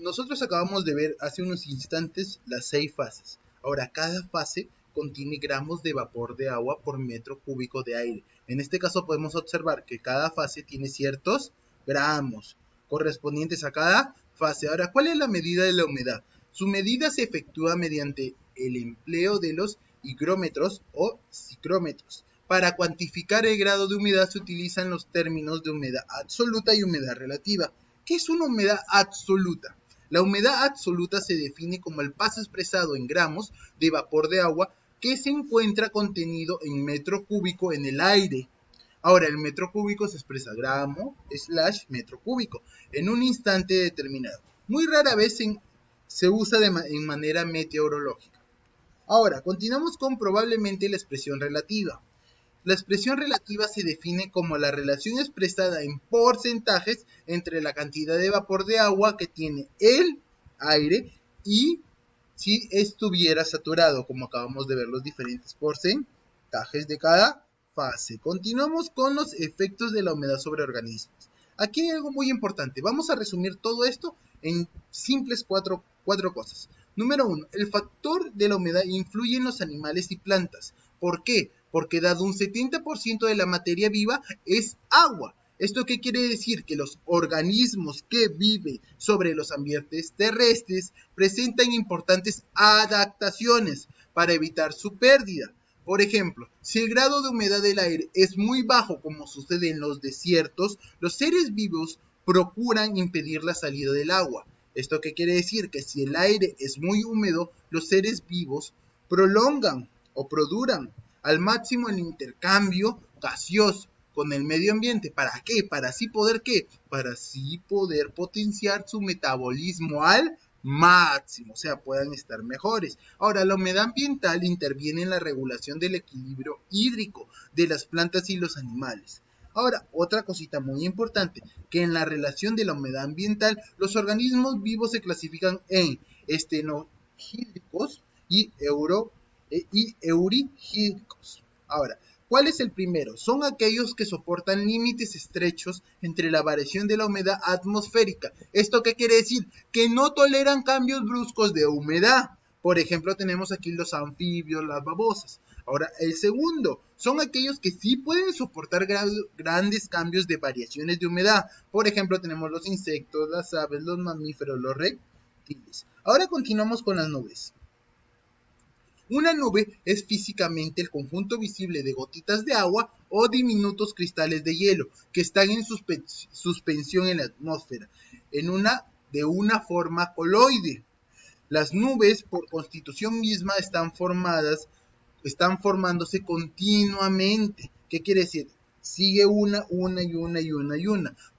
Nosotros acabamos de ver hace unos instantes las 6 fases. Ahora, cada fase contiene gramos de vapor de agua por metro cúbico de aire. En este caso podemos observar que cada fase tiene ciertos gramos correspondientes a cada fase. Ahora, ¿cuál es la medida de la humedad? Su medida se efectúa mediante el empleo de los higrómetros o ciclómetros. Para cuantificar el grado de humedad se utilizan los términos de humedad absoluta y humedad relativa. ¿Qué es una humedad absoluta? La humedad absoluta se define como el paso expresado en gramos de vapor de agua que se encuentra contenido en metro cúbico en el aire. Ahora, el metro cúbico se expresa gramo/metro cúbico en un instante determinado. Muy rara vez se usa en manera meteorológica. Ahora, continuamos con probablemente la expresión relativa. La expresión relativa se define como la relación expresada en porcentajes entre la cantidad de vapor de agua que tiene el aire y si estuviera saturado, como acabamos de ver los diferentes porcentajes de cada fase. Continuamos con los efectos de la humedad sobre organismos. Aquí hay algo muy importante. Vamos a resumir todo esto en simples cuatro cosas. Número 1. El factor de la humedad influye en los animales y plantas. ¿Por qué? Porque dado un 70% de la materia viva es agua. ¿Esto qué quiere decir? Que los organismos que viven sobre los ambientes terrestres presentan importantes adaptaciones para evitar su pérdida. Por ejemplo, si el grado de humedad del aire es muy bajo, como sucede en los desiertos, los seres vivos procuran impedir la salida del agua. ¿Esto qué quiere decir? Que si el aire es muy húmedo, los seres vivos prolongan o produran al máximo el intercambio gaseoso con el medio ambiente. ¿Para qué? Para así poder ¿qué? Para así poder potenciar su metabolismo al máximo, o sea, puedan estar mejores. Ahora, la humedad ambiental interviene en la regulación del equilibrio hídrico de las plantas y los animales. Ahora, otra cosita muy importante, que en la relación de la humedad ambiental, los organismos vivos se clasifican en estenogídricos y eurigídricos. Ahora, ¿cuál es el primero? Son aquellos que soportan límites estrechos entre la variación de la humedad atmosférica. ¿Esto qué quiere decir? Que no toleran cambios bruscos de humedad. Por ejemplo, tenemos aquí los anfibios, las babosas. Ahora, el segundo son aquellos que sí pueden soportar grandes cambios de variaciones de humedad. Por ejemplo, tenemos los insectos, las aves, los mamíferos, los reptiles. Ahora continuamos con las nubes. Una nube es físicamente el conjunto visible de gotitas de agua o diminutos cristales de hielo que están en suspensión en la atmósfera de una forma coloide. Las nubes, por constitución misma, están formándose continuamente. ¿Qué quiere decir? Sigue una,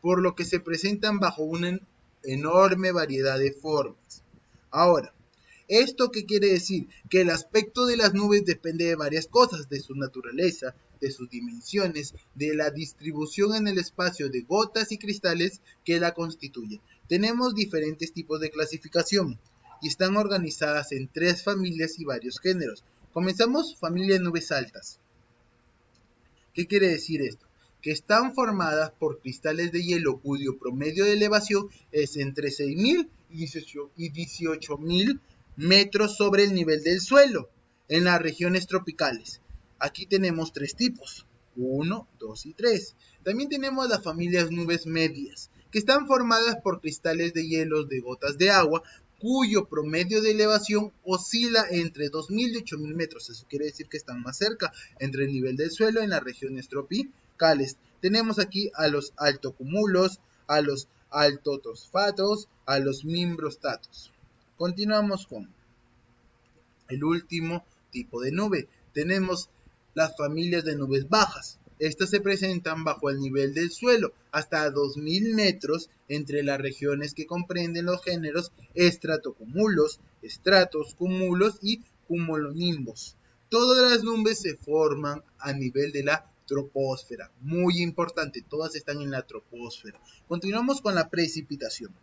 por lo que se presentan bajo una enorme variedad de formas. Ahora, ¿esto qué quiere decir? Que el aspecto de las nubes depende de varias cosas, de su naturaleza, de sus dimensiones, de la distribución en el espacio de gotas y cristales que la constituyen. Tenemos diferentes tipos de clasificación y están organizadas en 3 familias y varios géneros. Comenzamos familia de nubes altas. ¿Qué quiere decir esto? Que están formadas por cristales de hielo cuyo promedio de elevación es entre 6.000 y 18.000 metros sobre el nivel del suelo en las regiones tropicales. Aquí tenemos 3 tipos, 1, 2 y 3. También tenemos las familias nubes medias, que están formadas por cristales de hielo de gotas de agua, cuyo promedio de elevación oscila entre 2.000 y 8.000 metros. Eso quiere decir que están más cerca entre el nivel del suelo en las regiones tropicales. Tenemos aquí a los altocumulos, a los altotosfatos, a los mimbrostatos. Continuamos con el último tipo de nube. Tenemos las familias de nubes bajas. Estas se presentan bajo el nivel del suelo hasta 2.000 metros entre las regiones que comprenden los géneros estratocumulos, estratos, cúmulos y cumulonimbos. Todas las nubes se forman a nivel de la troposfera. Muy importante, todas están en la troposfera. Continuamos con la precipitación.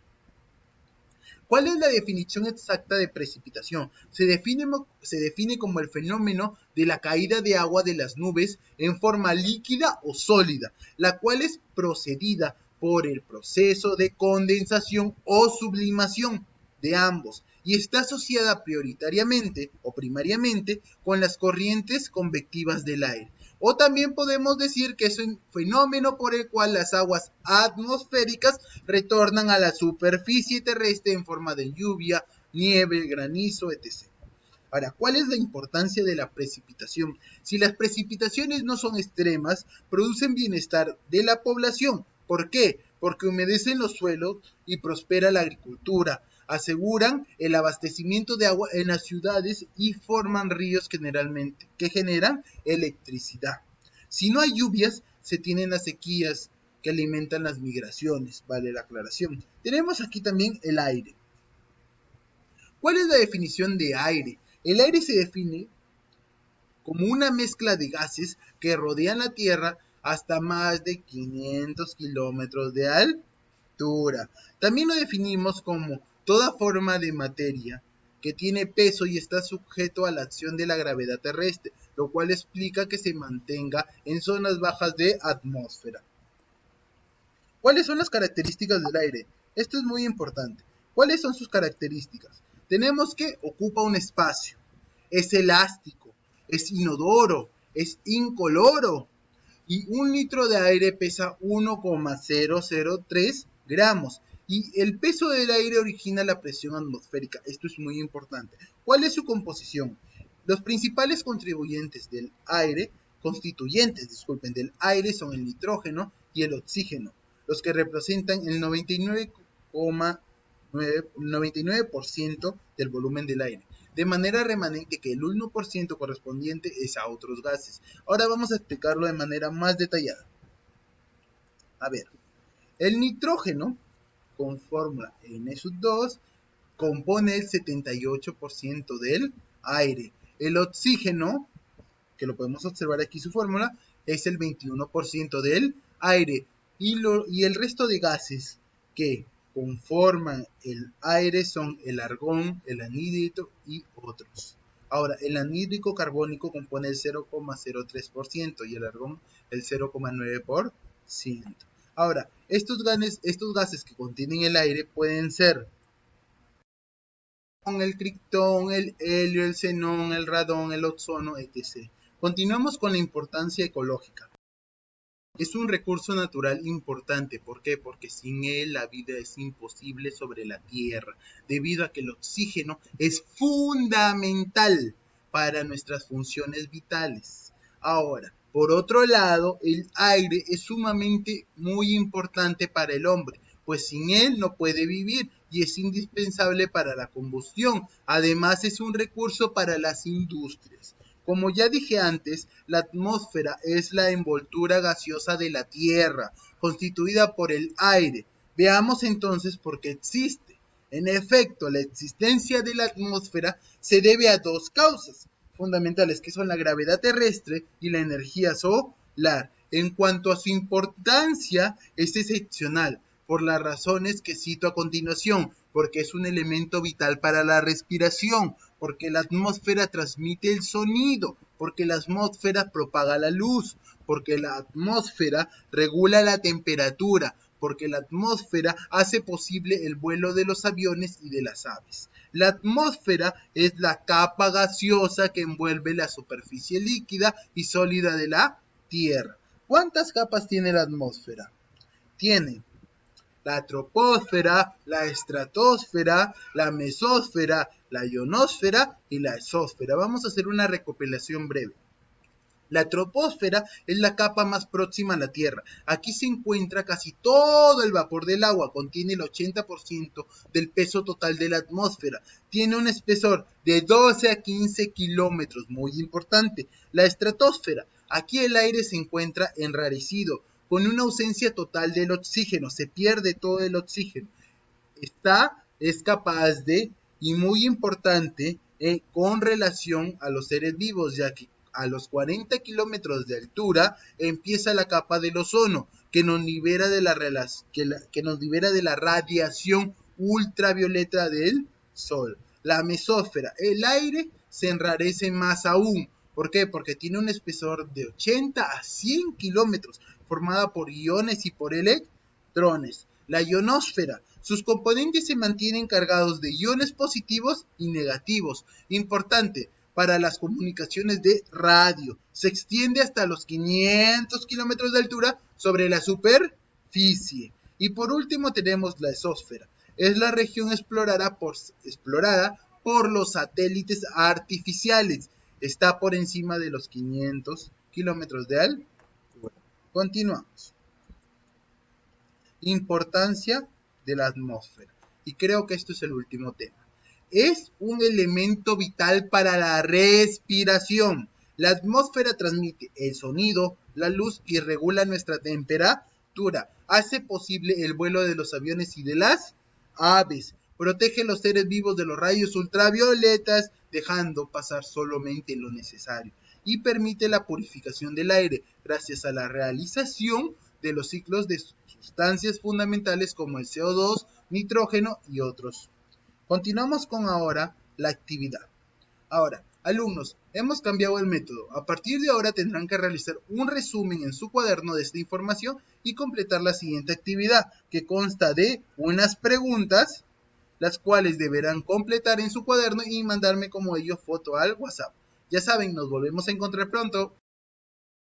¿Cuál es la definición exacta de precipitación? Se define como el fenómeno de la caída de agua de las nubes en forma líquida o sólida, la cual es procedida por el proceso de condensación o sublimación de ambos y está asociada prioritariamente o primariamente con las corrientes convectivas del aire. O también podemos decir que es un fenómeno por el cual las aguas atmosféricas retornan a la superficie terrestre en forma de lluvia, nieve, granizo, etc. Ahora, ¿cuál es la importancia de la precipitación? Si las precipitaciones no son extremas, producen bienestar de la población. ¿Por qué? Porque humedecen los suelos y prospera la agricultura, aseguran el abastecimiento de agua en las ciudades y forman ríos que generan electricidad. Si no hay lluvias, se tienen las sequías que alimentan las migraciones, vale la aclaración. Tenemos aquí también el aire. ¿Cuál es la definición de aire? El aire se define como una mezcla de gases que rodean la Tierra hasta más de 500 kilómetros de altura. También lo definimos como toda forma de materia que tiene peso y está sujeto a la acción de la gravedad terrestre, lo cual explica que se mantenga en zonas bajas de atmósfera. ¿Cuáles son las características del aire? Esto es muy importante. ¿Cuáles son sus características? Tenemos que ocupa un espacio, es elástico, es inodoro, es incoloro y un litro de aire pesa 1,003 gramos y el peso del aire origina la presión atmosférica. Esto es muy importante. ¿Cuál es su composición? Los principales constituyentes del aire son el nitrógeno y el oxígeno, los que representan el 99% del volumen del aire, de manera remanente que el 1% correspondiente es a otros gases. Ahora vamos a explicarlo de manera más detallada. A ver, el nitrógeno con fórmula N2 compone el 78% del aire. El oxígeno, que lo podemos observar aquí su fórmula, es el 21% del aire. Y el resto de gases que conforman el aire son el argón, el anhídrido y otros. Ahora, el anhídrico carbónico compone el 0,03% y el argón el 0,9%. Ahora, estos gases que contienen el aire pueden ser el criptón, el helio, el xenón, el radón, el ozono, etc. Continuamos con la importancia ecológica. Es un recurso natural importante. ¿Por qué? Porque sin él la vida es imposible sobre la Tierra, debido a que el oxígeno es fundamental para nuestras funciones vitales. Ahora, por otro lado, el aire es sumamente muy importante para el hombre, pues sin él no puede vivir y es indispensable para la combustión. Además, es un recurso para las industrias. Como ya dije antes, la atmósfera es la envoltura gaseosa de la Tierra, constituida por el aire. Veamos entonces por qué existe. En efecto, la existencia de la atmósfera se debe a dos causas fundamentales, que son la gravedad terrestre y la energía solar. En cuanto a su importancia, es excepcional, por las razones que cito a continuación, porque es un elemento vital para la respiración, porque la atmósfera transmite el sonido, porque la atmósfera propaga la luz, porque la atmósfera regula la temperatura, porque la atmósfera hace posible el vuelo de los aviones y de las aves. La atmósfera es la capa gaseosa que envuelve la superficie líquida y sólida de la Tierra. ¿Cuántas capas tiene la atmósfera? Tiene la troposfera, la estratosfera, la mesósfera, la ionosfera y la exósfera. Vamos a hacer una recopilación breve. La troposfera es la capa más próxima a la Tierra. Aquí se encuentra casi todo el vapor del agua. Contiene el 80% del peso total de la atmósfera. Tiene un espesor de 12 a 15 kilómetros. Muy importante. La estratosfera. Aquí el aire se encuentra enrarecido, con una ausencia total del oxígeno. Se pierde todo el oxígeno. Es capaz de, y muy importante, con relación a los seres vivos, ya que a los 40 kilómetros de altura empieza la capa del ozono, que nos libera de la radiación ultravioleta del sol. La mesósfera, el aire se enrarece más aún. ¿Por qué? Porque tiene un espesor de 80 a 100 kilómetros, formada por iones y por electrones. electrones. La ionosfera. Sus componentes se mantienen cargados de iones positivos y negativos. Importante, para las comunicaciones de radio. Se extiende hasta los 500 kilómetros de altura sobre la superficie. Y por último tenemos la exósfera. Es la región explorada por los satélites artificiales. Está por encima de los 500 kilómetros de altura. Continuamos. Importancia de la atmósfera. Y creo que esto es el último tema. Es un elemento vital para la respiración. La atmósfera transmite el sonido, la luz y regula nuestra temperatura. Hace posible el vuelo de los aviones y de las aves. Protege a los seres vivos de los rayos ultravioletas, dejando pasar solamente lo necesario. Y permite la purificación del aire, gracias a la realización de los ciclos de sustancias fundamentales como el CO2, nitrógeno y otros. Continuamos con ahora la actividad. Ahora, alumnos, hemos cambiado el método. A partir de ahora tendrán que realizar un resumen en su cuaderno de esta información y completar la siguiente actividad, que consta de unas preguntas, las cuales deberán completar en su cuaderno y mandarme como ello foto al WhatsApp. Ya saben, nos volvemos a encontrar pronto.